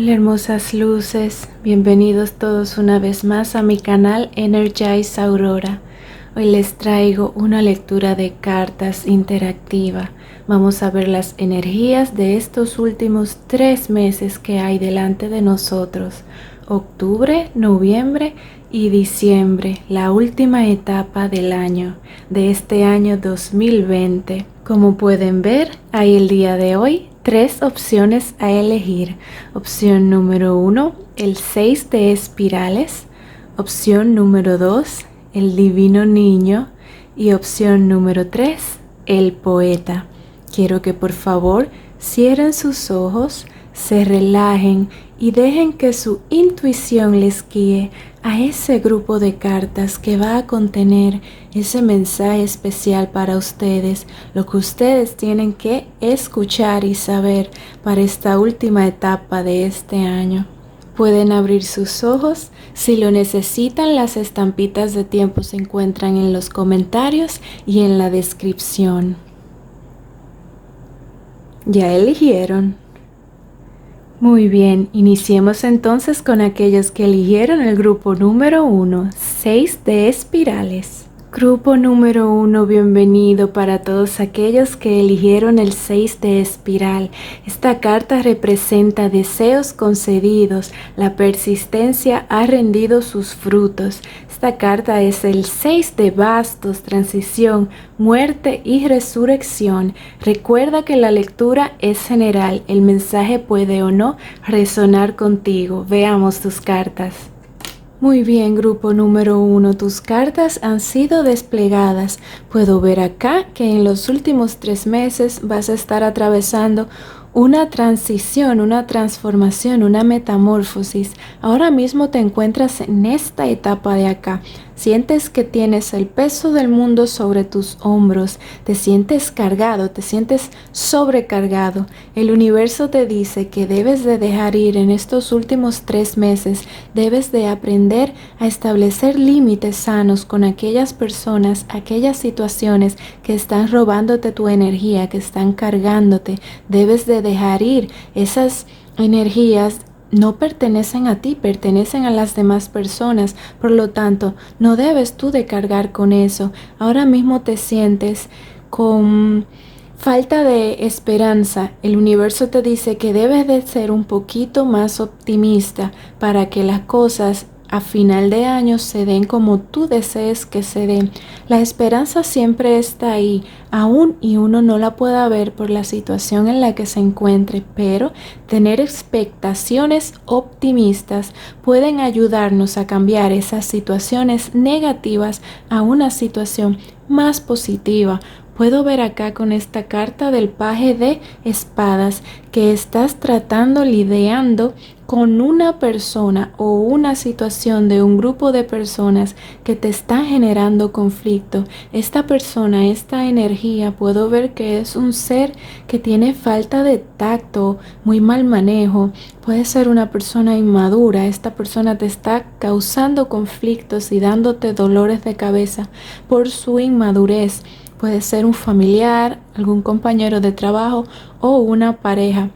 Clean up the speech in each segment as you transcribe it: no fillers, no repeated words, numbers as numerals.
Hola hermosas luces, bienvenidos todos una vez más a mi canal Energize Aurora. Hoy les traigo una lectura de cartas interactiva. Vamos a ver las energías de estos últimos 3 meses que hay delante de nosotros. Octubre, noviembre y diciembre, la última etapa del año, de este año 2020. Como pueden ver, hay el día de hoy 3 opciones a elegir. Opción número 1, el 6 de espirales. Opción número 2, el divino niño. Y opción número 3, el poeta. Quiero que por favor cierren sus ojos, se relajen y dejen que su intuición les guíe a ese grupo de cartas que va a contener ese mensaje especial para ustedes, lo que ustedes tienen que escuchar y saber para esta última etapa de este año. Pueden abrir sus ojos. Si lo necesitan, las estampitas de tiempo se encuentran en los comentarios y en la descripción. ¿Ya eligieron? Muy bien, iniciemos entonces con aquellos que eligieron el grupo número 1, 6 de espirales. Grupo número 1, bienvenido para todos aquellos que eligieron el 6 de espiral. Esta carta representa deseos concedidos, la persistencia ha rendido sus frutos. Esta carta es el 6 de bastos, transición, muerte y resurrección. Recuerda que la lectura es general, el mensaje puede o no resonar contigo. Veamos tus cartas. Muy bien, grupo número 1, tus cartas han sido desplegadas. Puedo ver acá que en los últimos 3 meses vas a estar atravesando una transición, una transformación, una metamorfosis. Ahora mismo te encuentras en esta etapa de acá. Sientes que tienes el peso del mundo sobre tus hombros, te sientes cargado, te sientes sobrecargado. El universo te dice que debes de dejar ir en estos últimos 3 meses, debes de aprender a establecer límites sanos con aquellas personas, aquellas situaciones que están robándote tu energía, que están cargándote. Debes de dejar ir esas energías. No pertenecen a ti, pertenecen a las demás personas, por lo tanto, no debes tú de cargar con eso. Ahora mismo te sientes con falta de esperanza. El universo te dice que debes de ser un poquito más optimista para que las cosas a final de año se den como tú desees que se den. La esperanza siempre está ahí, aún y uno no la pueda ver por la situación en la que se encuentre, pero tener expectaciones optimistas pueden ayudarnos a cambiar esas situaciones negativas a una situación más positiva. Puedo ver acá con esta carta del paje de espadas que estás lidiando con una persona o una situación de un grupo de personas que te está generando conflicto. Esta persona, esta energía, puedo ver que es un ser que tiene falta de tacto, muy mal manejo. Puede ser una persona inmadura. Esta persona te está causando conflictos y dándote dolores de cabeza por su inmadurez. Puede ser un familiar, algún compañero de trabajo o una pareja.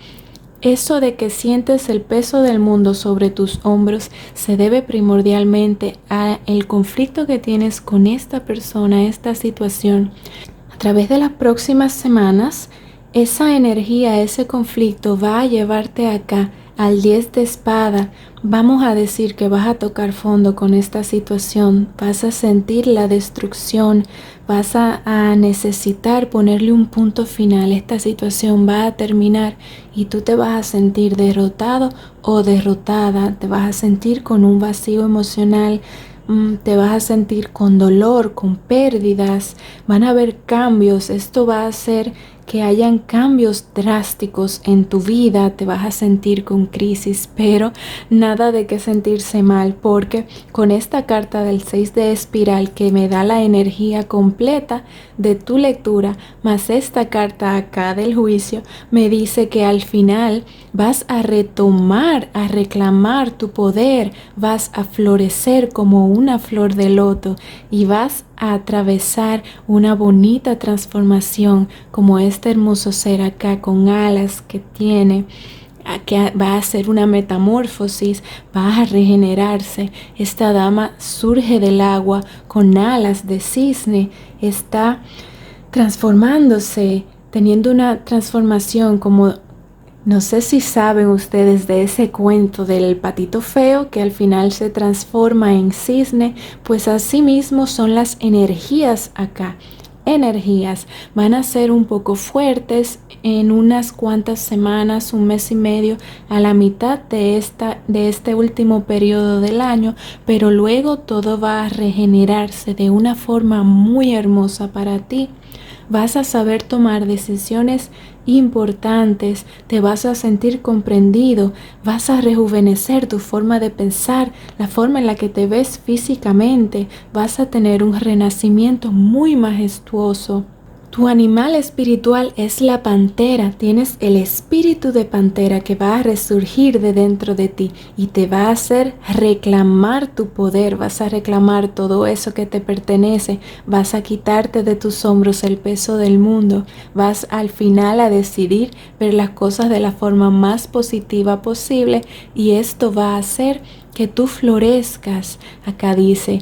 Eso de que sientes el peso del mundo sobre tus hombros se debe primordialmente al conflicto que tienes con esta persona, esta situación. A través de las próximas semanas, esa energía, ese conflicto va a llevarte acá al 10 de espada. Vamos a decir que vas a tocar fondo con esta situación, vas a sentir la destrucción, vas a necesitar ponerle un punto final. Esta situación va a terminar y tú te vas a sentir derrotado o derrotada, te vas a sentir con un vacío emocional, te vas a sentir con dolor, con pérdidas, van a haber cambios. Esto va a hacer que hayan cambios drásticos en tu vida, te vas a sentir con crisis, pero nada de que sentirse mal, porque con esta carta del 6 de espiral que me da la energía completa de tu lectura, más esta carta acá del juicio, me dice que al final vas a retomar, a reclamar tu poder, vas a florecer como una flor de loto y vas a atravesar una bonita transformación como este hermoso ser acá con alas que tiene. que va a hacer una metamorfosis, va a regenerarse. Esta dama surge del agua con alas de cisne, está transformándose, teniendo una transformación como, no sé si saben ustedes de ese cuento del patito feo que al final se transforma en cisne, pues así mismo son las energías acá. Energías van a ser un poco fuertes en unas cuantas semanas, un mes y medio, a la mitad de este último periodo del año, pero luego todo va a regenerarse de una forma muy hermosa para ti. Vas a saber tomar decisiones importantes, te vas a sentir comprendido, vas a rejuvenecer tu forma de pensar, la forma en la que te ves físicamente, vas a tener un renacimiento muy majestuoso. Tu animal espiritual es la pantera, tienes el espíritu de pantera que va a resurgir de dentro de ti y te va a hacer reclamar tu poder, vas a reclamar todo eso que te pertenece, vas a quitarte de tus hombros el peso del mundo, vas al final a decidir ver las cosas de la forma más positiva posible y esto va a hacer que tú florezcas. Acá dice: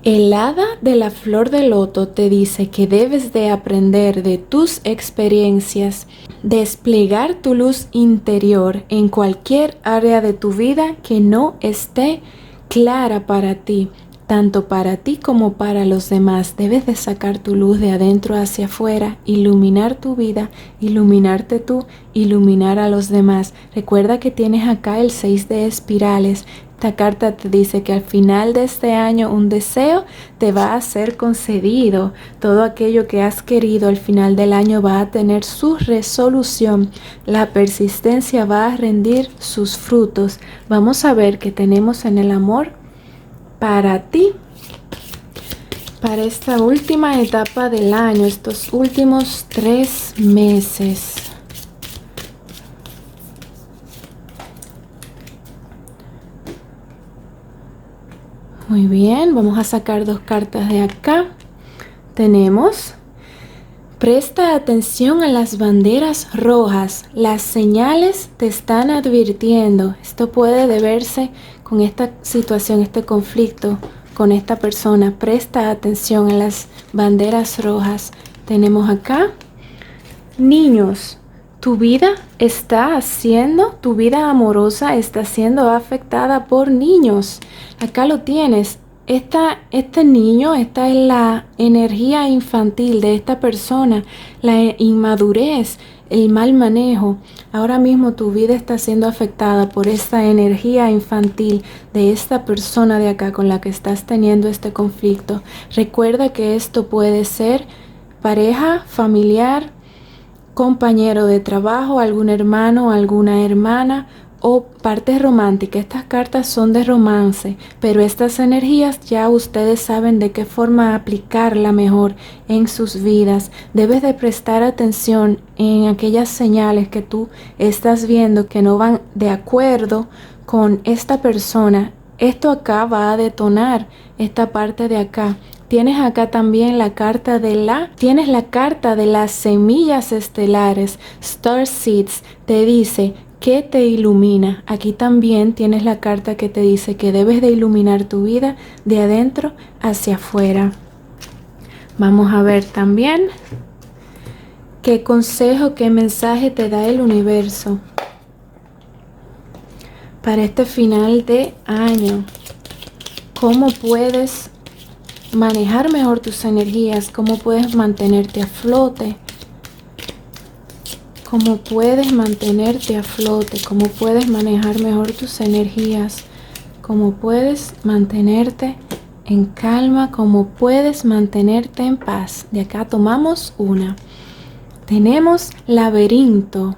el hada de la flor de loto te dice que debes de aprender de tus experiencias, desplegar tu luz interior en cualquier área de tu vida que no esté clara para ti, tanto para ti como para los demás. Debes de sacar tu luz de adentro hacia afuera, iluminar tu vida, iluminarte tú, iluminar a los demás. Recuerda que tienes acá el 6 de espirales. Esta carta te dice que al final de este año un deseo te va a ser concedido. Todo aquello que has querido al final del año va a tener su resolución. La persistencia va a rendir sus frutos. Vamos a ver qué tenemos en el amor para ti, para esta última etapa del año, estos últimos 3 meses. Muy bien, vamos a sacar 2 cartas de acá. Tenemos: presta atención a las banderas rojas, las señales te están advirtiendo. Esto puede deberse con esta situación, este conflicto con esta persona. Presta atención a las banderas rojas. Tenemos acá: niños, tu vida amorosa está siendo afectada por niños. Acá lo tienes. Este niño, esta es la energía infantil de esta persona, la inmadurez, el mal manejo. Ahora mismo tu vida está siendo afectada por esta energía infantil de esta persona de acá con la que estás teniendo este conflicto. Recuerda que esto puede ser pareja, familiar, compañero de trabajo, algún hermano, alguna hermana o parte romántica. Estas cartas son de romance, pero estas energías ya ustedes saben de qué forma aplicarla mejor en sus vidas. Debes de prestar atención en aquellas señales que tú estás viendo que no van de acuerdo con esta persona. Esto acá va a detonar esta parte de acá. Tienes acá también la carta de las semillas estelares, Star Seeds, te dice que te ilumina. Aquí también tienes la carta que te dice que debes de iluminar tu vida de adentro hacia afuera. Vamos a ver también qué consejo, qué mensaje te da el universo para este final de año. ¿Cómo puedes manejar mejor tus energías? ¿Cómo puedes mantenerte a flote? ¿Cómo puedes mantenerte a flote? ¿Cómo puedes manejar mejor tus energías? ¿Cómo puedes mantenerte en calma? ¿Cómo puedes mantenerte en paz? De acá tomamos una. Tenemos laberinto,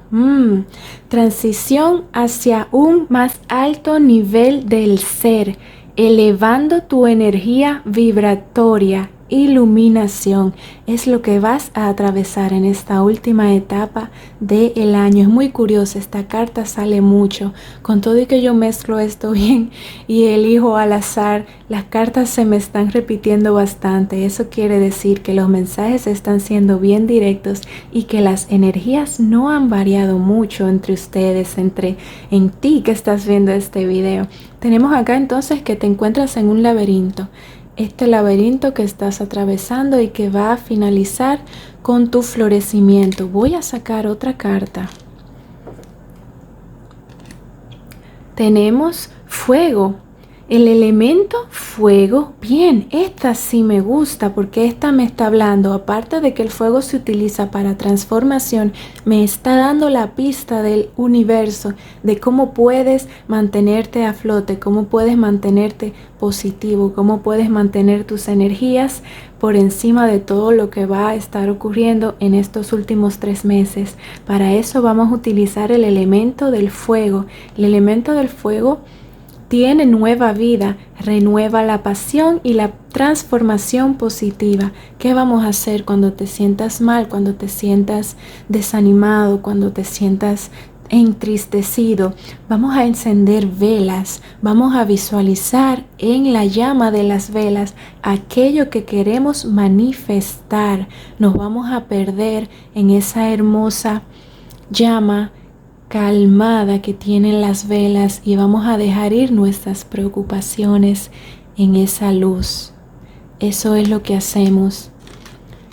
transición hacia un más alto nivel del ser, elevando tu energía vibratoria iluminación. Es lo que vas a atravesar en esta última etapa del año. Es muy curioso, esta carta sale mucho. Con todo y que yo mezclo esto bien y elijo al azar, las cartas se me están repitiendo bastante. Eso quiere decir que los mensajes están siendo bien directos y que las energías no han variado mucho entre ustedes, en ti que estás viendo este video. Tenemos acá entonces que te encuentras en un laberinto. Este laberinto que estás atravesando y que va a finalizar con tu florecimiento. Voy a sacar otra carta. Tenemos fuego. El elemento fuego, bien, esta sí me gusta porque esta me está hablando, aparte de que el fuego se utiliza para transformación, me está dando la pista del universo, de cómo puedes mantenerte a flote, cómo puedes mantenerte positivo, cómo puedes mantener tus energías por encima de todo lo que va a estar ocurriendo en estos últimos 3 meses. Para eso vamos a utilizar el elemento del fuego. El elemento del fuego tiene nueva vida, renueva la pasión y la transformación positiva. ¿Qué vamos a hacer cuando te sientas mal, cuando te sientas desanimado, cuando te sientas entristecido? Vamos a encender velas, vamos a visualizar en la llama de las velas aquello que queremos manifestar. Nos vamos a perder en esa hermosa llama calmada que tienen las velas y vamos a dejar ir nuestras preocupaciones en esa luz. Eso es lo que hacemos.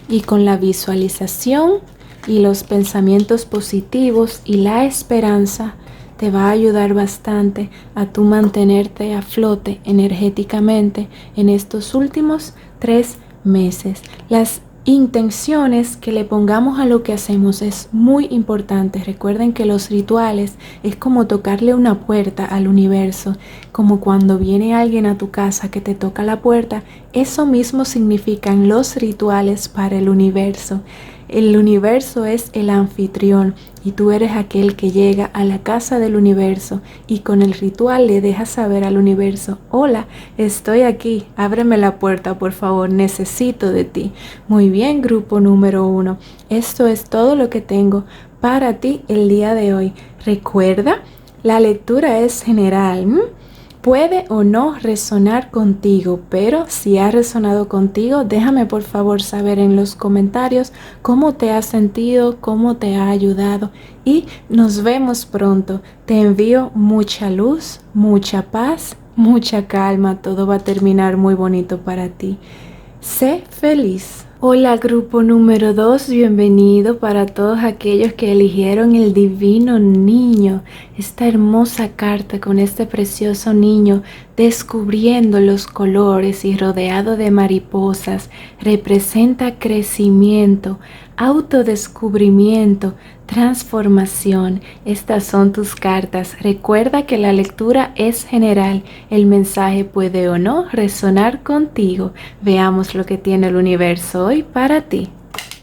Y con la visualización y los pensamientos positivos y la esperanza te va a ayudar bastante a tú mantenerte a flote energéticamente en estos últimos 3 meses. Las intenciones que le pongamos a lo que hacemos es muy importante. Recuerden que los rituales es como tocarle una puerta al universo, como cuando viene alguien a tu casa que te toca la puerta. Eso mismo significan los rituales para el universo. El universo es el anfitrión y tú eres aquel que llega a la casa del universo y con el ritual le dejas saber al universo: hola, estoy aquí, ábreme la puerta por favor, necesito de ti. Muy bien, grupo número 1, esto es todo lo que tengo para ti el día de hoy. Recuerda, la lectura es general. Puede o no resonar contigo, pero si ha resonado contigo, déjame por favor saber en los comentarios cómo te has sentido, cómo te ha ayudado y nos vemos pronto. Te envío mucha luz, mucha paz, mucha calma. Todo va a terminar muy bonito para ti. Sé feliz. Hola grupo número 2, bienvenido para todos aquellos que eligieron el divino niño, esta hermosa carta con este precioso niño descubriendo los colores y rodeado de mariposas. Representa crecimiento, autodescubrimiento, transformación. Estas son tus cartas. Recuerda que la lectura es general. El mensaje puede o no resonar contigo. Veamos lo que tiene el universo hoy para ti.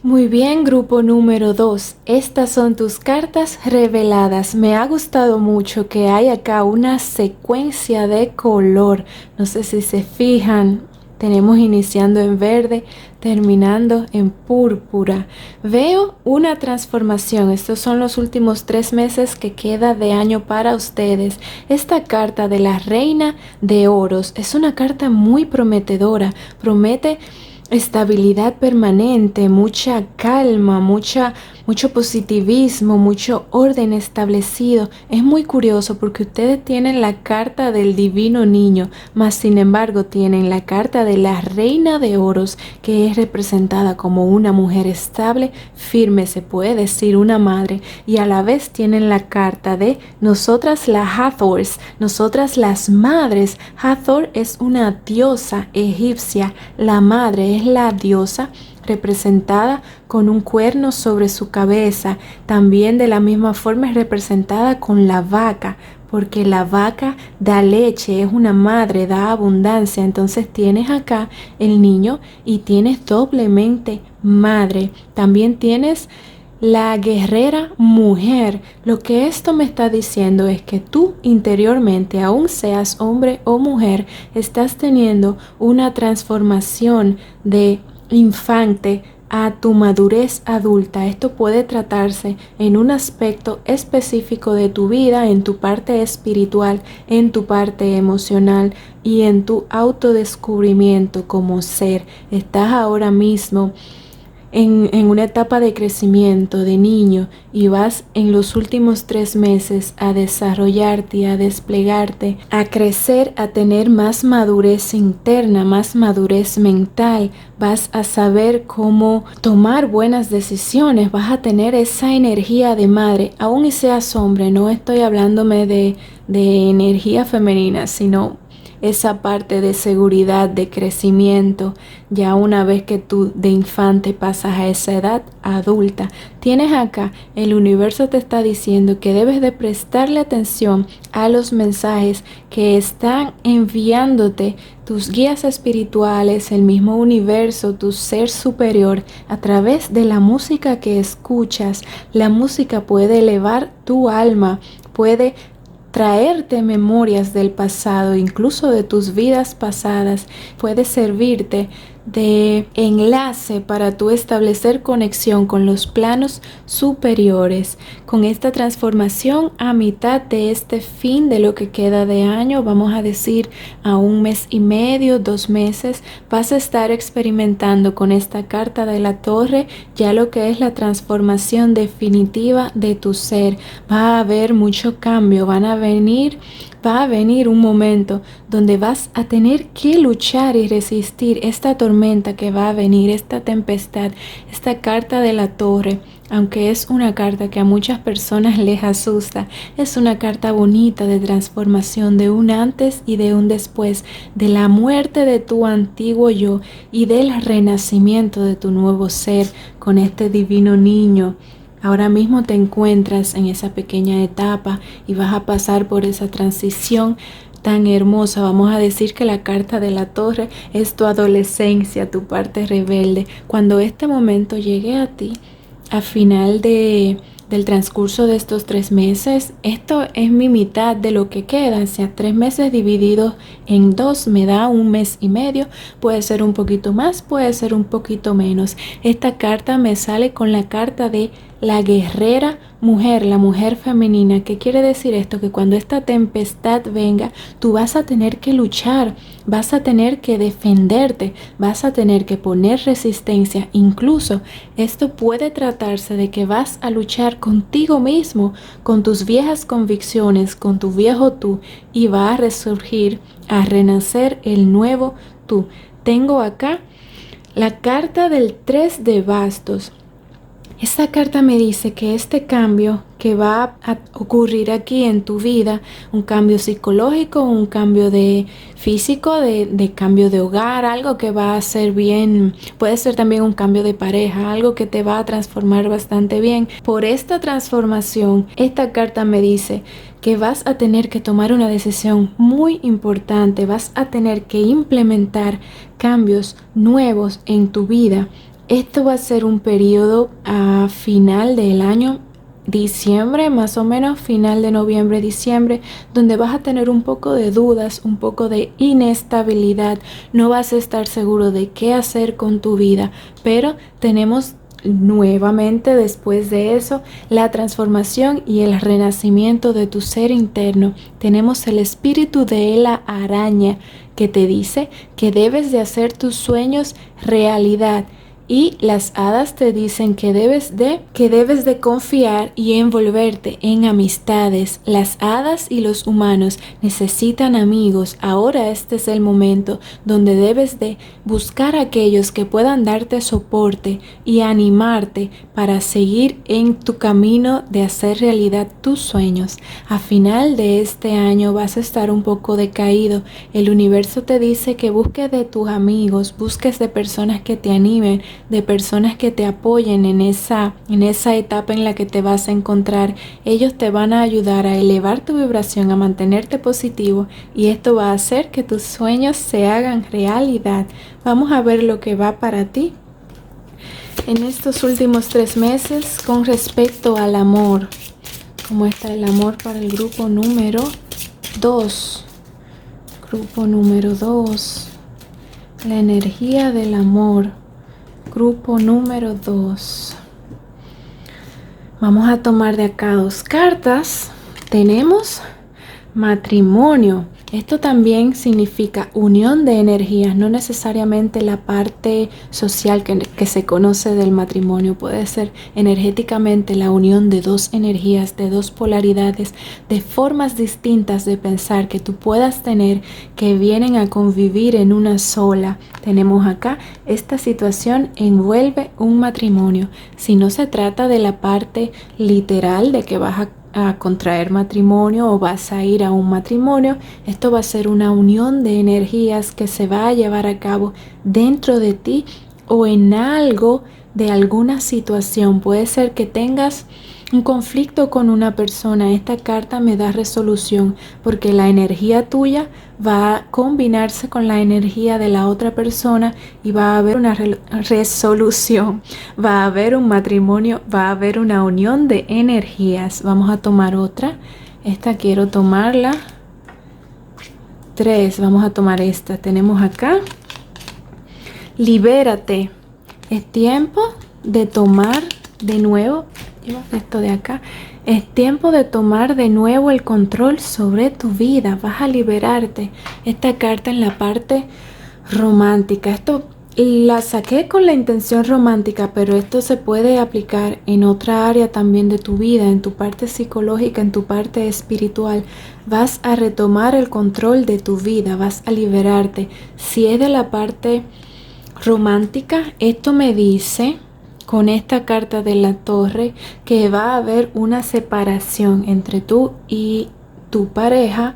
Muy bien, grupo número 2. Estas son tus cartas reveladas. Me ha gustado mucho que hay acá una secuencia de color. No sé si se fijan. Tenemos iniciando en verde, terminando en púrpura. Veo una transformación. Estos son los últimos 3 meses que queda de año para ustedes. Esta carta de la Reina de Oros es una carta muy prometedora. Promete estabilidad permanente, mucha calma, mucho positivismo, mucho orden establecido. Es muy curioso porque ustedes tienen la carta del divino niño, mas sin embargo tienen la carta de la Reina de Oros, que es representada como una mujer estable, firme, se puede decir una madre, y a la vez tienen la carta de nosotras las Hathors, nosotras las madres. Hathor es una diosa egipcia, la madre es la diosa representada con un cuerno sobre su cabeza. También de la misma forma es representada con la vaca, porque la vaca da leche, es una madre, da abundancia. Entonces tienes acá el niño y tienes doblemente madre. También tienes la guerrera mujer. Lo que esto me está diciendo es que tú interiormente, aún seas hombre o mujer, estás teniendo una transformación de infante a tu madurez adulta. Esto puede tratarse en un aspecto específico de tu vida, en tu parte espiritual, en tu parte emocional y en tu autodescubrimiento como ser. Estás ahora mismo en una etapa de crecimiento de niño y vas en los últimos 3 meses a desarrollarte, a desplegarte, a crecer, a tener más madurez interna, más madurez mental. Vas a saber cómo tomar buenas decisiones, vas a tener esa energía de madre, aún y seas hombre. No estoy hablándome de energía femenina, sino esa parte de seguridad, de crecimiento, ya una vez que tú de infante pasas a esa edad adulta. Tienes acá, el universo te está diciendo que debes de prestarle atención a los mensajes que están enviándote tus guías espirituales, el mismo universo, tu ser superior, a través de la música que escuchas. La música puede elevar tu alma, puede traerte memorias del pasado, incluso de tus vidas pasadas. Puede servirte de enlace para tú establecer conexión con los planos superiores. Con esta transformación a mitad de este fin de lo que queda de año, vamos a decir a 1 mes y medio, 2 meses, vas a estar experimentando con esta carta de la torre ya lo que es la transformación definitiva de tu ser. Va a haber mucho cambio, va a venir un momento donde vas a tener que luchar y resistir esta tormenta que va a venir, esta tempestad, esta carta de la torre. Aunque es una carta que a muchas personas les asusta, es una carta bonita de transformación, de un antes y de un después, de la muerte de tu antiguo yo y del renacimiento de tu nuevo ser con este divino niño. Ahora mismo te encuentras en esa pequeña etapa y vas a pasar por esa transición tan hermosa. Vamos a decir que la carta de la torre es tu adolescencia, tu parte rebelde. Cuando este momento llegue a ti, a final del transcurso de estos 3 meses, esto es mi mitad de lo que queda, o sea, 3 meses divididos en 2 me da 1 mes y medio, puede ser un poquito más, puede ser un poquito menos. Esta carta me sale con la carta de la guerrera mujer, la mujer femenina. ¿Qué quiere decir esto? Que cuando esta tempestad venga, tú vas a tener que luchar, vas a tener que defenderte, vas a tener que poner resistencia. Incluso esto puede tratarse de que vas a luchar contigo mismo, con tus viejas convicciones, con tu viejo tú, y va a resurgir, a renacer el nuevo tú. Tengo acá la carta del 3 de bastos. Esta carta me dice que este cambio que va a ocurrir aquí en tu vida, un cambio psicológico, un cambio de físico, de cambio de hogar, algo que va a ser bien, puede ser también un cambio de pareja, algo que te va a transformar bastante bien. Por esta transformación, esta carta me dice que vas a tener que tomar una decisión muy importante, vas a tener que implementar cambios nuevos en tu vida. Esto va a ser un periodo a final del año, diciembre, más o menos final de noviembre, diciembre, donde vas a tener un poco de dudas, un poco de inestabilidad. No vas a estar seguro de qué hacer con tu vida, pero tenemos nuevamente después de eso la transformación y el renacimiento de tu ser interno. Tenemos el espíritu de la araña que te dice que debes de hacer tus sueños realidad. Y las hadas te dicen que debes de confiar y envolverte en amistades. Las hadas y los humanos necesitan amigos. Ahora este es el momento donde debes de buscar a aquellos que puedan darte soporte y animarte para seguir en tu camino de hacer realidad tus sueños. A final de este año vas a estar un poco decaído. El universo te dice que busques de tus amigos, busques de personas que te animen, de personas que te apoyen en esa etapa en la que te vas a encontrar. Ellos te van a ayudar a elevar tu vibración, a mantenerte positivo, y esto va a hacer que tus sueños se hagan realidad. Vamos a ver lo que va para ti en estos últimos 3 meses con respecto al amor. ¿Cómo está el amor para el grupo número 2? Grupo número 2. La energía del amor. Grupo número 2. Vamos a tomar de acá 2 cartas. Tenemos matrimonio. Esto también significa unión de energías, no necesariamente la parte social que se conoce del matrimonio. Puede ser energéticamente la unión de 2 energías, de 2 polaridades, de formas distintas de pensar que tú puedas tener que vienen a convivir en una sola. Tenemos acá, esta situación envuelve un matrimonio. Si no se trata de la parte literal de que vas a contraer matrimonio o vas a ir a un matrimonio, esto va a ser una unión de energías que se va a llevar a cabo dentro de ti o en algo de alguna situación. Puede ser que tengas un conflicto con una persona. Esta carta me da resolución porque la energía tuya va a combinarse con la energía de la otra persona y va a haber una resolución, va a haber un matrimonio, va a haber una unión de energías. Vamos a tomar otra. Esta quiero tomarla. 3. Vamos a tomar esta. Tenemos acá. Libérate. Es tiempo de tomar de nuevo. Esto de acá. Es tiempo de tomar de nuevo el control sobre tu vida. Vas a liberarte. Esta carta en la parte romántica. Esto la saqué con la intención romántica, pero esto se puede aplicar en otra área también de tu vida, en tu parte psicológica, en tu parte espiritual. Vas a retomar el control de tu vida. Vas a liberarte. Si es de la parte romántica, esto me dice con esta carta de la torre que va a haber una separación entre tú y tu pareja,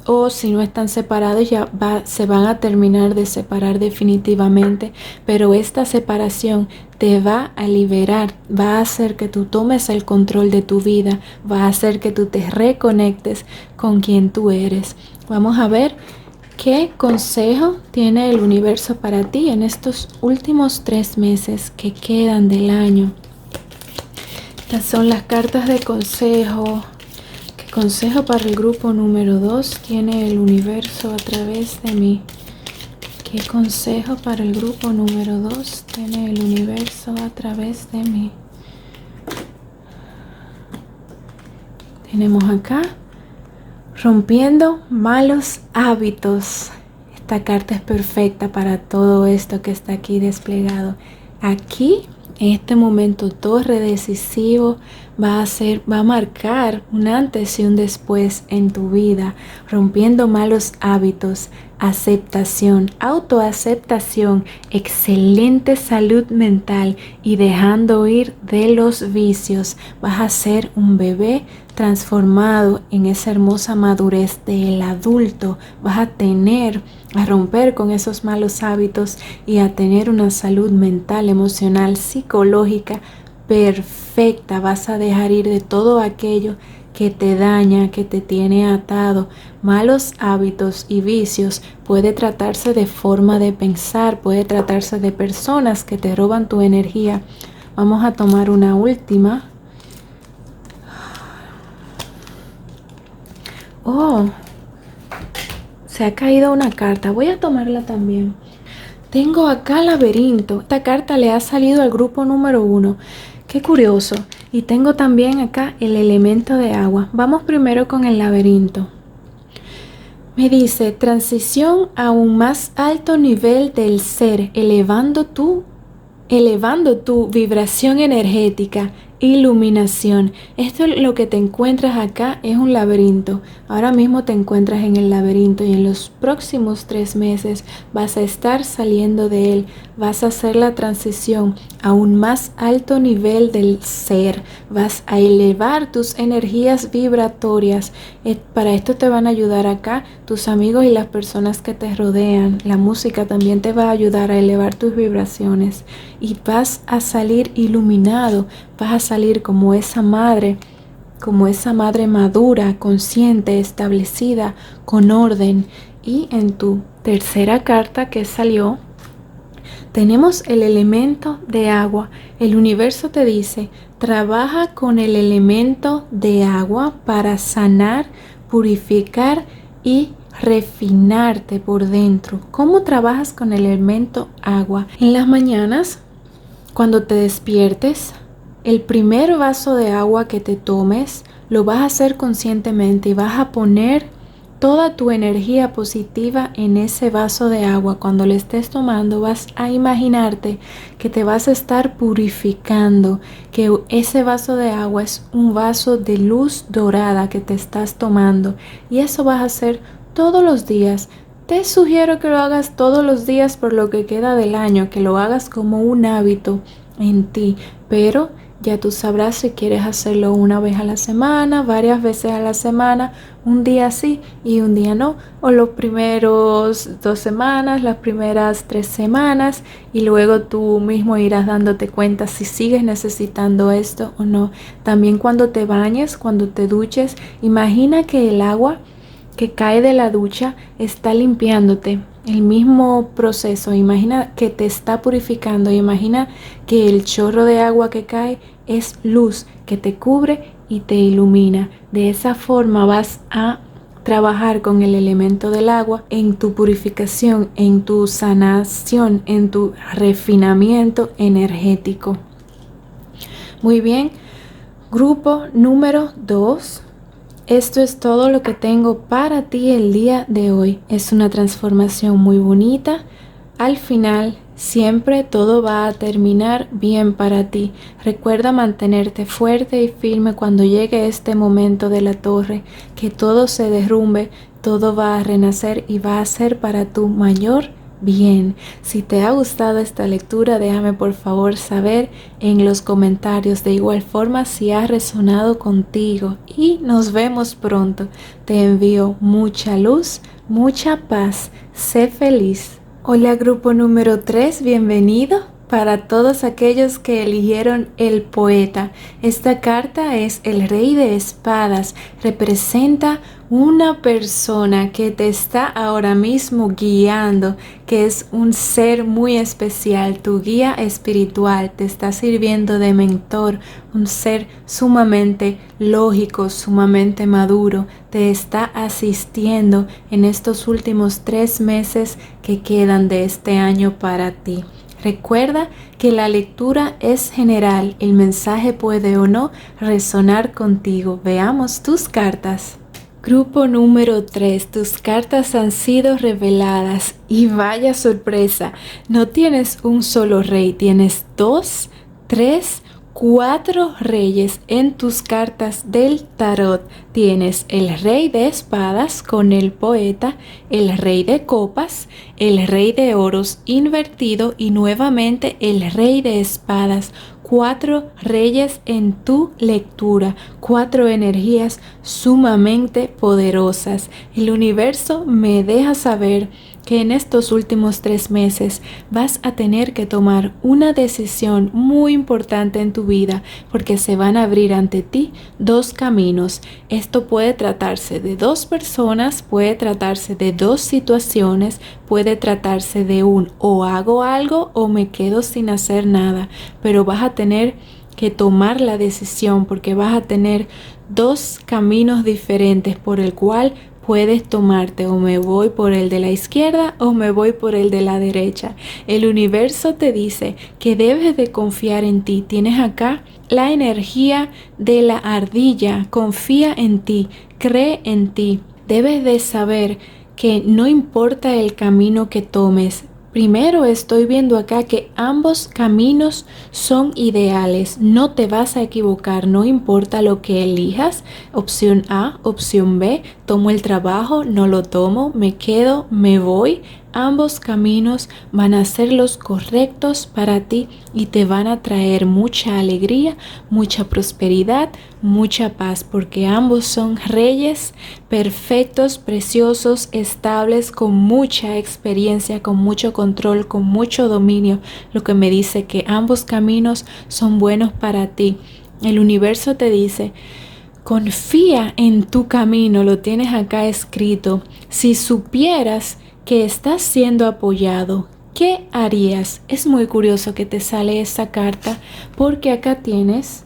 o si no están separados ya se van a terminar de separar definitivamente, pero esta separación te va a liberar, va a hacer que tú tomes el control de tu vida, va a hacer que tú te reconectes con quien tú eres. Vamos a ver ¿qué consejo tiene el universo para ti en estos últimos 3 meses que quedan del año? Estas son las cartas de consejo. ¿Qué consejo para el grupo número 2 tiene el universo a través de mí? ¿Qué consejo para el grupo número 2 tiene el universo a través de mí? Tenemos acá. Rompiendo malos hábitos. Esta carta es perfecta para todo esto que está aquí desplegado. Aquí, en este momento, torre decisivo va a marcar un antes y un después en tu vida. Rompiendo malos hábitos, aceptación, autoaceptación, excelente salud mental y dejando ir de los vicios. Vas a ser un bebé transformado en esa hermosa madurez del adulto. Vas a romper con esos malos hábitos y a tener una salud mental, emocional, psicológica perfecta. Vas a dejar ir de todo aquello que te daña, que te tiene atado. Malos hábitos y vicios puede tratarse de forma de pensar, puede tratarse de personas que te roban tu energía. Vamos a tomar una última. Oh, se ha caído una carta. Voy a tomarla también. Tengo acá laberinto. Esta carta le ha salido al grupo número 1. Qué curioso. Y tengo también acá el elemento de agua. Vamos primero con el laberinto. Me dice transición a un más alto nivel del ser, elevando tu vibración energética, iluminación. Esto es lo que te encuentras acá, es un laberinto. Ahora mismo te encuentras en el laberinto y en los próximos 3 meses vas a estar saliendo de él. Vas a hacer la transición a un más alto nivel del ser. Vas a elevar tus energías vibratorias. Para esto te van a ayudar acá tus amigos y las personas que te rodean. La música también te va a ayudar a elevar tus vibraciones. Y vas a salir iluminado. Vas a salir como esa madre madura, consciente, establecida, con orden. Y en tu tercera carta que salió, Tenemos el elemento de agua. El universo te dice, trabaja con el elemento de agua para sanar, purificar y refinarte por dentro. ¿Cómo trabajas con el elemento agua? En las mañanas, cuando te despiertes, el primer vaso de agua que te tomes, lo vas a hacer conscientemente y vas a poner toda tu energía positiva en ese vaso de agua. Cuando lo estés tomando, vas a imaginarte que te vas a estar purificando, que ese vaso de agua es un vaso de luz dorada que te estás tomando, y eso vas a hacer todos los días. Te sugiero que lo hagas todos los días por lo que queda del año, que lo hagas como un hábito en ti, pero ya tú sabrás si quieres hacerlo una vez a la semana, varias veces a la semana, un día sí y un día no, o los primeros 2 semanas, las primeras 3 semanas, y luego tú mismo irás dándote cuenta si sigues necesitando esto o no. También cuando te bañes, cuando te duches, imagina que el agua que cae de la ducha está limpiándote. El mismo proceso, imagina que te está purificando, imagina que el chorro de agua que cae es luz que te cubre y te ilumina. De esa forma vas a trabajar con el elemento del agua en tu purificación, en tu sanación, en tu refinamiento energético. Muy bien, grupo número 2. Esto es todo lo que tengo para ti el día de hoy. Es una transformación muy bonita. Al final, siempre todo va a terminar bien para ti. Recuerda mantenerte fuerte y firme cuando llegue este momento de la torre, que todo se derrumbe, todo va a renacer y va a ser para tu mayor bien. Si te ha gustado esta lectura, déjame por favor saber en los comentarios. De igual forma, si ha resonado contigo, y nos vemos pronto. Te envío mucha luz, mucha paz. Sé feliz. Hola, grupo número 3, bienvenido. Para todos aquellos que eligieron el poeta, esta carta es el Rey de Espadas. Representa una persona que te está ahora mismo guiando, que es un ser muy especial. Tu guía espiritual te está sirviendo de mentor, un ser sumamente lógico, sumamente maduro. Te está asistiendo en estos últimos 3 meses que quedan de este año para ti. Recuerda que la lectura es general, el mensaje puede o no resonar contigo. Veamos tus cartas. Grupo número 3, tus cartas han sido reveladas y vaya sorpresa, no tienes un solo rey, tienes 2, 3, 4 reyes en tus cartas del tarot. Tienes el Rey de Espadas con el poeta, el Rey de Copas, el Rey de Oros invertido y nuevamente el Rey de Espadas. 4 reyes en tu lectura, 4 energías sumamente poderosas. El universo me deja saber que en estos últimos 3 meses vas a tener que tomar una decisión muy importante en tu vida, porque se van a abrir ante ti 2 caminos. Esto puede tratarse de 2 personas, puede tratarse de 2 situaciones, puede tratarse de un o hago algo o me quedo sin hacer nada, pero vas a tener que tomar la decisión porque vas a tener 2 caminos diferentes por el cual puedes tomarte, o me voy por el de la izquierda o me voy por el de la derecha. El universo te dice que debes de confiar en ti. Tienes acá la energía de la ardilla. Confía en ti, cree en ti. Debes de saber que no importa el camino que tomes. Primero estoy viendo acá que ambos caminos son ideales, no te vas a equivocar, no importa lo que elijas, opción A, opción B, tomo el trabajo, no lo tomo, me quedo, me voy. Ambos caminos van a ser los correctos para ti y te van a traer mucha alegría, mucha prosperidad, mucha paz, porque ambos son reyes perfectos, preciosos, estables, con mucha experiencia, con mucho control, con mucho dominio, lo que me dice que ambos caminos son buenos para ti. El universo te dice: confía en tu camino, lo tienes acá escrito. Si supieras que estás siendo apoyado, ¿qué harías? Es muy curioso que te sale esa carta porque acá tienes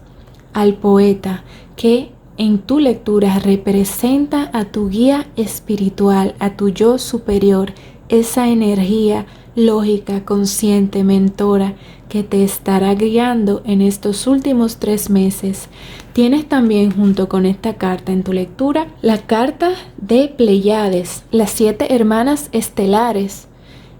al poeta que en tu lectura representa a tu guía espiritual, a tu yo superior, esa energía lógica, consciente, mentora que te estará guiando en estos últimos 3 meses. Tienes también junto con esta carta en tu lectura la carta de Pleiades, las 7 hermanas estelares.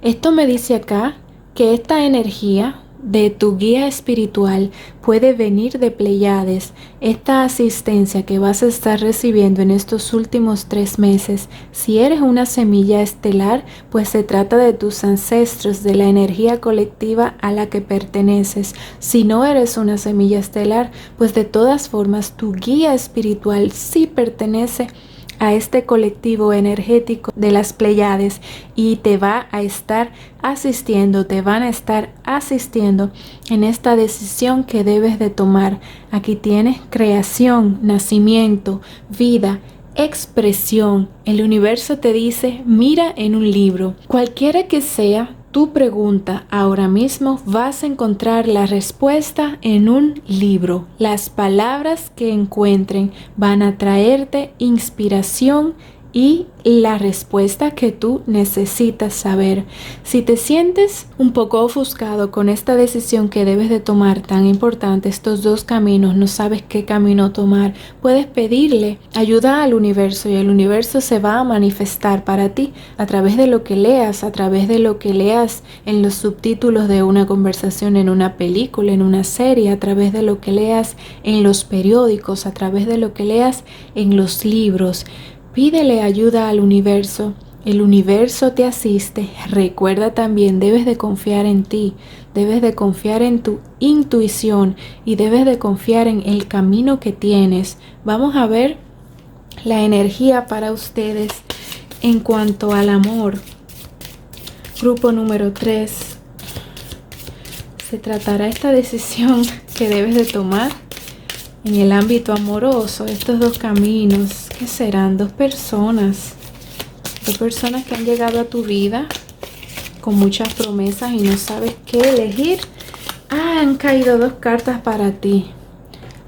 Esto me dice acá que esta energía de tu guía espiritual puede venir de Pleiades. Esta asistencia que vas a estar recibiendo en estos últimos 3 meses, si eres una semilla estelar, pues se trata de tus ancestros, de la energía colectiva a la que perteneces. Si no eres una semilla estelar, pues de todas formas tu guía espiritual sí pertenece a este colectivo energético de las Pleiades y te va a estar asistiendo, te van a estar asistiendo en esta decisión que debes de tomar. Aquí tienes creación, nacimiento, vida, expresión. El universo te dice, mira en un libro. Cualquiera que sea tu pregunta ahora mismo, vas a encontrar la respuesta en un libro. Las palabras que encuentren van a traerte inspiración y la respuesta que tú necesitas saber. Si te sientes un poco ofuscado con esta decisión que debes de tomar tan importante, estos 2 caminos, no sabes qué camino tomar, puedes pedirle ayuda al universo y el universo se va a manifestar para ti a través de lo que leas, a través de lo que leas en los subtítulos de una conversación, en una película, en una serie, a través de lo que leas en los periódicos, a través de lo que leas en los libros. Pídele ayuda al universo, el universo te asiste. Recuerda también, debes de confiar en ti, debes de confiar en tu intuición y debes de confiar en el camino que tienes. Vamos a ver la energía para ustedes en cuanto al amor. Grupo número 3. Se tratará esta decisión que debes de tomar en el ámbito amoroso. Estos 2 caminos, ¿qué serán? 2 personas que han llegado a tu vida con muchas promesas y no sabes qué elegir. Han caído 2 cartas para ti,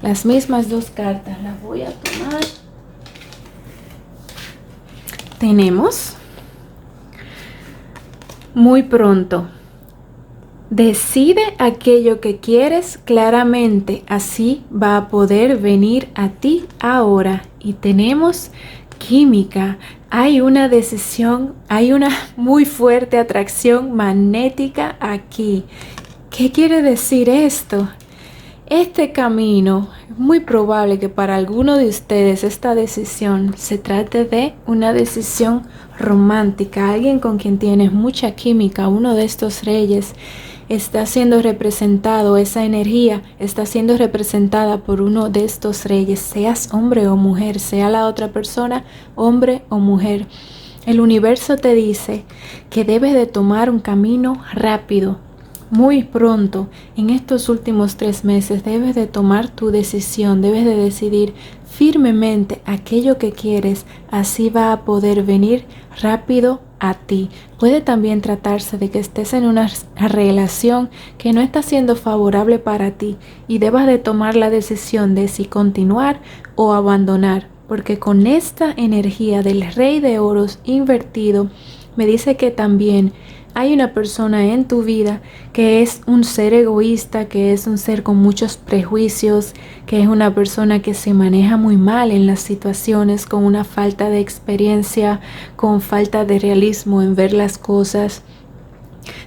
las mismas 2 cartas. Las voy a tomar. Tenemos muy pronto. Decide aquello que quieres claramente, así va a poder venir a ti ahora. Y tenemos química, hay una decisión, hay una muy fuerte atracción magnética aquí. ¿Qué quiere decir esto? Este camino, es muy probable que para alguno de ustedes esta decisión se trate de una decisión romántica, alguien con quien tienes mucha química, uno de estos reyes. Está siendo representado, esa energía está siendo representada por uno de estos reyes, seas hombre o mujer, sea la otra persona hombre o mujer. El universo te dice que debes de tomar un camino rápido. Muy pronto, en estos últimos 3 meses, debes de tomar tu decisión, debes de decidir firmemente aquello que quieres, así va a poder venir rápido a ti. Puede también tratarse de que estés en una relación que no está siendo favorable para ti y debas de tomar la decisión de si continuar o abandonar, porque con esta energía del Rey de Oros invertido, me dice que también hay una persona en tu vida que es un ser egoísta, que es un ser con muchos prejuicios, que es una persona que se maneja muy mal en las situaciones, con una falta de experiencia, con falta de realismo en ver las cosas.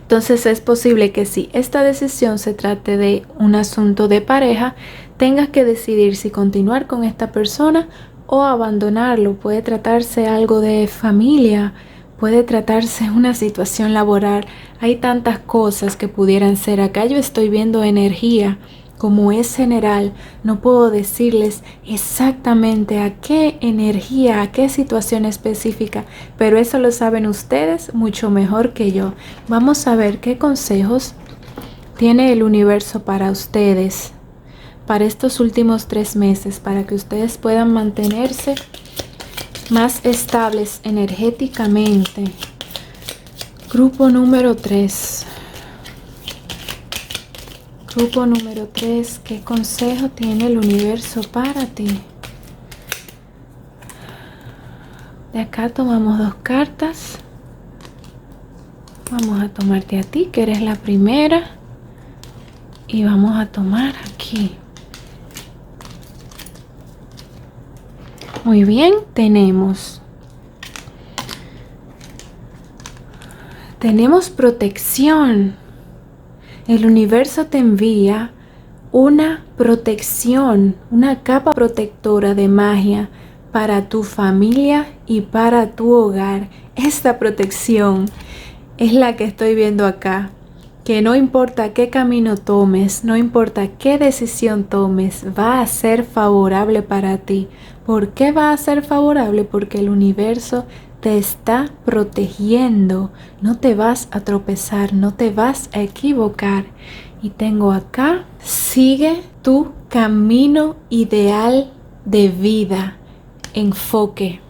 Entonces es posible que si esta decisión se trate de un asunto de pareja, tengas que decidir si continuar con esta persona o abandonarlo. Puede tratarse algo de familia, puede tratarse una situación laboral. Hay tantas cosas que pudieran ser. Acá yo estoy viendo energía. Como es general, no puedo decirles exactamente a qué energía, a qué situación específica, pero eso lo saben ustedes mucho mejor que yo. Vamos a ver qué consejos tiene el universo para ustedes, para estos últimos 3 meses, para que ustedes puedan mantenerse más estables energéticamente. Grupo número 3. Grupo número 3, ¿qué consejo tiene el universo para ti? De acá tomamos 2 cartas. Vamos a tomarte a ti, que eres la primera. Y vamos a tomar aquí. Muy bien, tenemos protección. El universo te envía una protección, una capa protectora de magia para tu familia y para tu hogar. Esta protección es la que estoy viendo acá, que no importa qué camino tomes, no importa qué decisión tomes, va a ser favorable para ti. ¿Por qué va a ser favorable? Porque el universo te está protegiendo, no te vas a tropezar, no te vas a equivocar. Y tengo acá, sigue tu camino ideal de vida. Enfoque.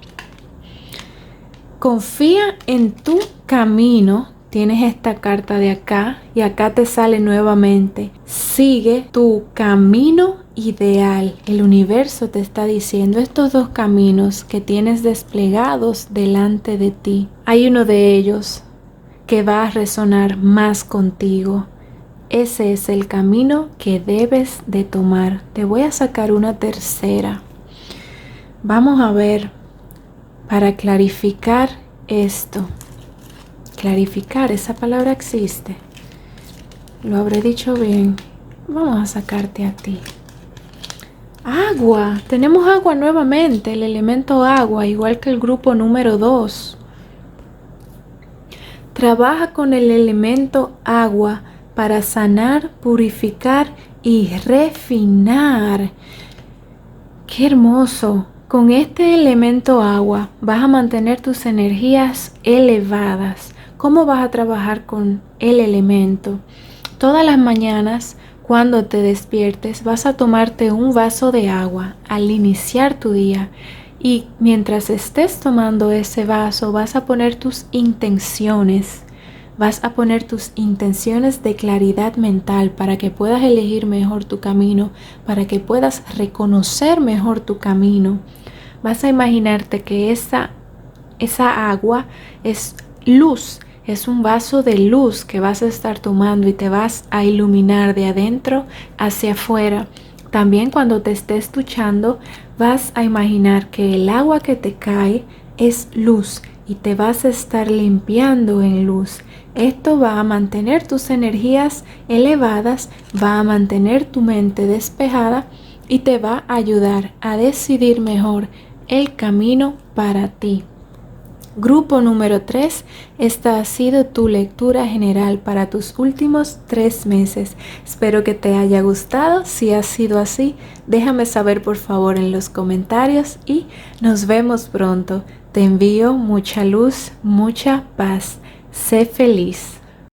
Confía en tu camino. Tienes esta carta de acá y acá te sale nuevamente. Sigue tu camino ideal. El universo te está diciendo estos 2 caminos que tienes desplegados delante de ti. Hay uno de ellos que va a resonar más contigo. Ese es el camino que debes de tomar. Te voy a sacar una tercera. Vamos a ver, para clarificar esto. Clarificar, esa palabra existe. Lo habré dicho bien. Vamos a sacarte a ti. Agua. Tenemos agua nuevamente, el elemento agua, igual que el grupo número 2. Trabaja con el elemento agua para sanar, purificar y refinar. ¡Qué hermoso! Con este elemento agua vas a mantener tus energías elevadas. ¿Cómo vas a trabajar con el elemento? Todas las mañanas, cuando te despiertes, vas a tomarte un vaso de agua al iniciar tu día. Y mientras estés tomando ese vaso, vas a poner tus intenciones. Vas a poner tus intenciones de claridad mental para que puedas elegir mejor tu camino, para que puedas reconocer mejor tu camino. Vas a imaginarte que esa agua es luz, es un vaso de luz que vas a estar tomando y te vas a iluminar de adentro hacia afuera. También cuando te estés duchando, vas a imaginar que el agua que te cae es luz y te vas a estar limpiando en luz. Esto va a mantener tus energías elevadas, va a mantener tu mente despejada y te va a ayudar a decidir mejor el camino para ti. Grupo número 3, esta ha sido tu lectura general para tus últimos 3 meses. Espero que te haya gustado. Si ha sido así, déjame saber por favor en los comentarios y nos vemos pronto. Te envío mucha luz, mucha paz. Sé feliz.